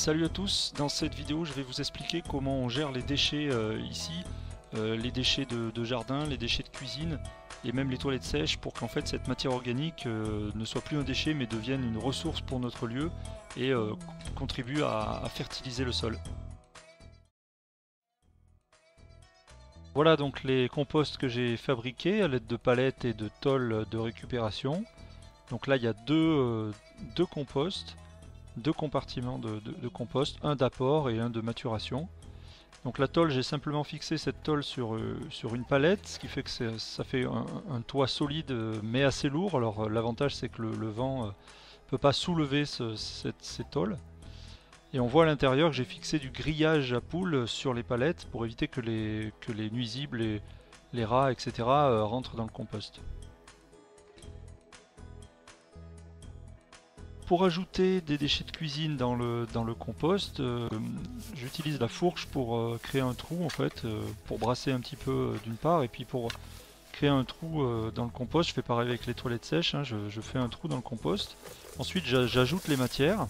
Salut à tous, dans cette vidéo je vais vous expliquer comment on gère les déchets ici, les déchets de jardin, les déchets de cuisine et même les toilettes sèches pour qu'en fait cette matière organique ne soit plus un déchet mais devienne une ressource pour notre lieu et contribue à fertiliser le sol. Voilà donc les composts que j'ai fabriqués à l'aide de palettes et de tôles de récupération. Donc là il y a deux composts. Deux compartiments de compost, un d'apport et un de maturation. Donc la tôle, j'ai simplement fixé cette tôle sur une palette, ce qui fait que ça fait un toit solide mais assez lourd. Alors l'avantage c'est que le vent ne peut pas soulever ces tôles. Et on voit à l'intérieur que j'ai fixé du grillage à poules sur les palettes pour éviter que les nuisibles, les rats, etc. rentrent dans le compost. Pour ajouter des déchets de cuisine dans le compost, j'utilise la fourche pour créer un trou en fait, pour brasser un petit peu d'une part, et puis pour créer un trou dans le compost, je fais pareil avec les toilettes sèches, hein, je fais un trou dans le compost. Ensuite j'ajoute les matières,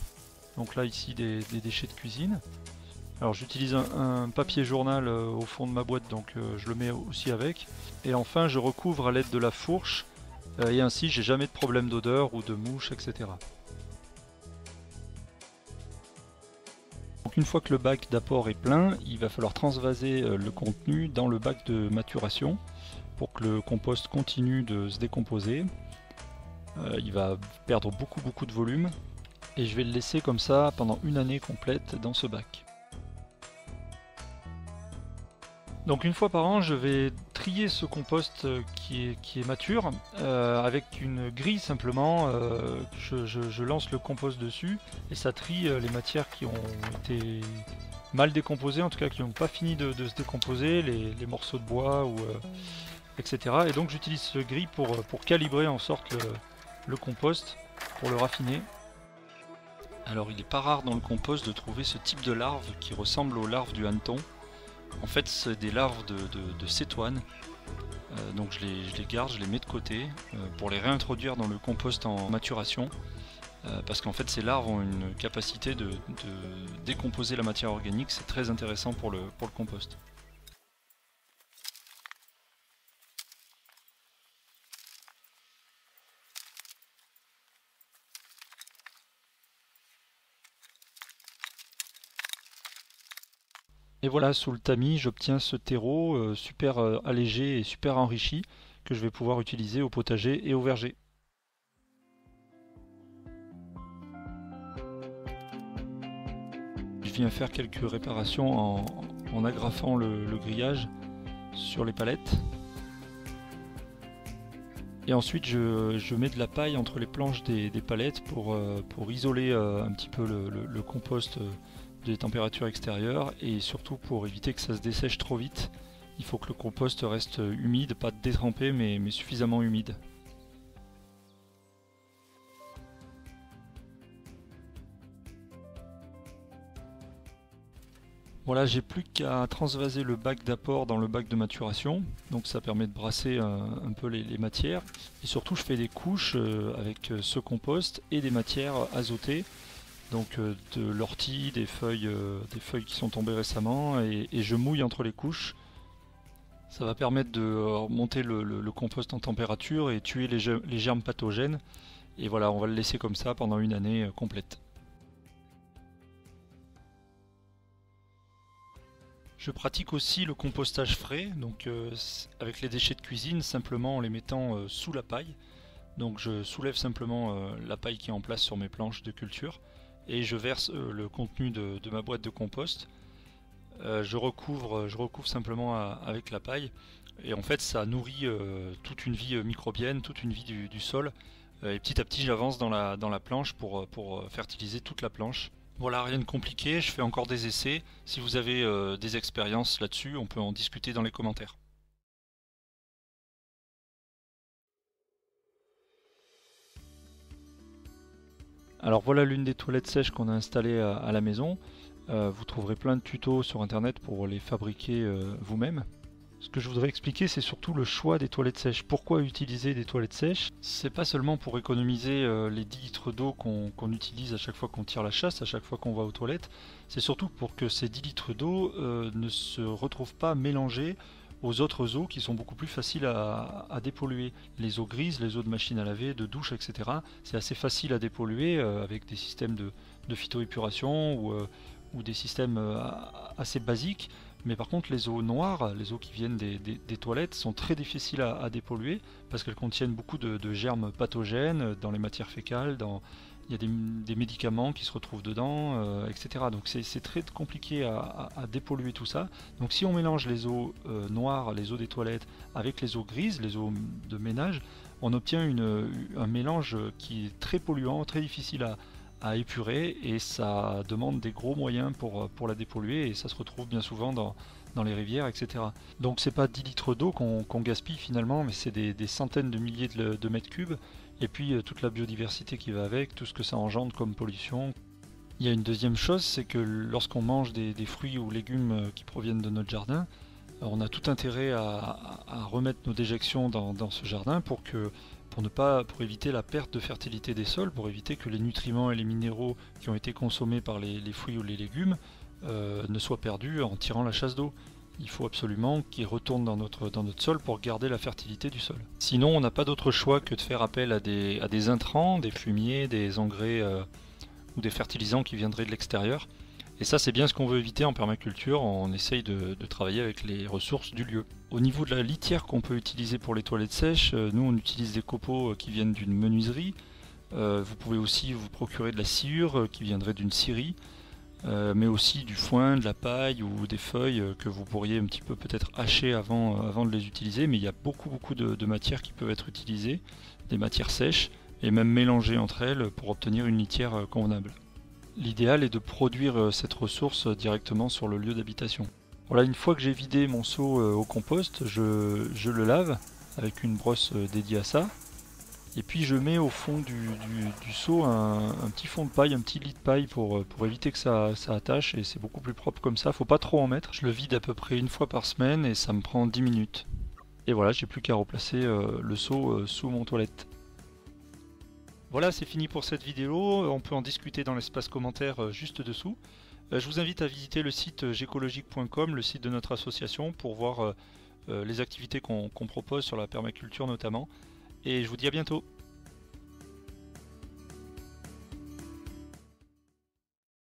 donc là ici des déchets de cuisine. Alors j'utilise un papier journal au fond de ma boîte, donc je le mets aussi avec. Et enfin je recouvre à l'aide de la fourche, et ainsi j'ai jamais de problème d'odeur ou de mouche, etc. Donc une fois que le bac d'apport est plein, il va falloir transvaser le contenu dans le bac de maturation pour que le compost continue de se décomposer. Il va perdre beaucoup de volume et je vais le laisser comme ça pendant une année complète dans ce bac. Donc une fois par an, je vais trier ce compost qui est mature avec une grille simplement. Je lance le compost dessus et ça trie les matières qui ont été mal décomposées, en tout cas qui n'ont pas fini de se décomposer, les morceaux de bois, etc. Et donc j'utilise ce grille pour calibrer en sorte le compost, pour le raffiner. Alors il n'est pas rare dans le compost de trouver ce type de larves qui ressemblent aux larves du hanneton. En fait, c'est des larves de cétoine, donc je les garde, je les mets de côté pour les réintroduire dans le compost en maturation, parce qu'en fait ces larves ont une capacité de décomposer la matière organique, c'est très intéressant pour le compost. Et voilà, sous le tamis, j'obtiens ce terreau super allégé et super enrichi que je vais pouvoir utiliser au potager et au verger. Je viens faire quelques réparations en agrafant le grillage sur les palettes. Et ensuite, je mets de la paille entre les planches des palettes pour isoler un petit peu le compost des températures extérieures et surtout pour éviter que ça se dessèche trop vite. Il faut que le compost reste humide, pas détrempé mais suffisamment humide. Voilà, j'ai plus qu'à transvaser le bac d'apport dans le bac de maturation, donc ça permet de brasser un peu les matières. Et surtout je fais des couches avec ce compost et des matières azotées, donc de l'ortie, des feuilles qui sont tombées récemment, et je mouille entre les couches. Ça va permettre de remonter le compost en température et tuer les germes pathogènes. Et voilà, on va le laisser comme ça pendant une année complète. Je pratique aussi le compostage frais, donc avec les déchets de cuisine, simplement en les mettant sous la paille. Donc je soulève simplement la paille qui est en place sur mes planches de culture et je verse le contenu de ma boîte de compost. Je recouvre simplement avec la paille et en fait ça nourrit toute une vie microbienne, toute une vie du sol. Et petit à petit j'avance dans la planche pour fertiliser toute la planche. Voilà, rien de compliqué, je fais encore des essais. Si vous avez des expériences là-dessus, on peut en discuter dans les commentaires. Alors voilà l'une des toilettes sèches qu'on a installées à la maison. Vous trouverez plein de tutos sur internet pour les fabriquer vous-même. Ce que je voudrais expliquer, c'est surtout le choix des toilettes sèches. Pourquoi utiliser des toilettes sèches? C'est pas seulement pour économiser les 10 litres d'eau qu'on utilise à chaque fois qu'on tire la chasse, à chaque fois qu'on va aux toilettes. C'est surtout pour que ces 10 litres d'eau ne se retrouvent pas mélangés aux autres eaux qui sont beaucoup plus faciles à dépolluer. Les eaux grises, les eaux de machine à laver, de douche, etc. C'est assez facile à dépolluer avec des systèmes de phytoépuration ou des systèmes assez basiques. Mais par contre, les eaux noires, les eaux qui viennent des toilettes, sont très difficiles à dépolluer parce qu'elles contiennent beaucoup de germes pathogènes dans les matières fécales, il y a des médicaments qui se retrouvent dedans, etc. Donc c'est très compliqué à dépolluer tout ça. Donc si on mélange les eaux noires, les eaux des toilettes, avec les eaux grises, les eaux de ménage, on obtient un mélange qui est très polluant, très difficile à épurer, et ça demande des gros moyens pour la dépolluer, et ça se retrouve bien souvent dans les rivières, etc. Donc c'est pas 10 litres d'eau qu'on gaspille finalement, mais c'est des centaines de milliers de mètres cubes, et puis toute la biodiversité qui va avec, tout ce que ça engendre comme pollution. Il y a une deuxième chose, c'est que lorsqu'on mange des fruits ou légumes qui proviennent de notre jardin, on a tout intérêt à remettre nos déjections dans ce jardin pour éviter la perte de fertilité des sols, pour éviter que les nutriments et les minéraux qui ont été consommés par les fruits ou les légumes ne soient perdus en tirant la chasse d'eau. Il faut absolument qu'ils retournent dans notre sol pour garder la fertilité du sol. Sinon, on n'a pas d'autre choix que de faire appel à des intrants, des fumiers, des engrais ou des fertilisants qui viendraient de l'extérieur. Et ça, c'est bien ce qu'on veut éviter en permaculture. On essaye de travailler avec les ressources du lieu. Au niveau de la litière qu'on peut utiliser pour les toilettes sèches, nous on utilise des copeaux qui viennent d'une menuiserie. Vous pouvez aussi vous procurer de la sciure qui viendrait d'une scierie, mais aussi du foin, de la paille ou des feuilles que vous pourriez un petit peu peut-être hacher avant de les utiliser. Mais il y a beaucoup de matières qui peuvent être utilisées, des matières sèches, et même mélangées entre elles pour obtenir une litière convenable. L'idéal est de produire cette ressource directement sur le lieu d'habitation. Voilà, une fois que j'ai vidé mon seau au compost, je le lave avec une brosse dédiée à ça. Et puis je mets au fond du seau un petit fond de paille, un petit lit de paille pour éviter que ça attache, et c'est beaucoup plus propre comme ça, faut pas trop en mettre. Je le vide à peu près une fois par semaine et ça me prend 10 minutes. Et voilà, j'ai plus qu'à replacer le seau sous mon toilette. Voilà, c'est fini pour cette vidéo, on peut en discuter dans l'espace commentaire juste dessous. Je vous invite à visiter le site gécologique.com, le site de notre association, pour voir les activités qu'on propose sur la permaculture notamment. Et je vous dis à bientôt.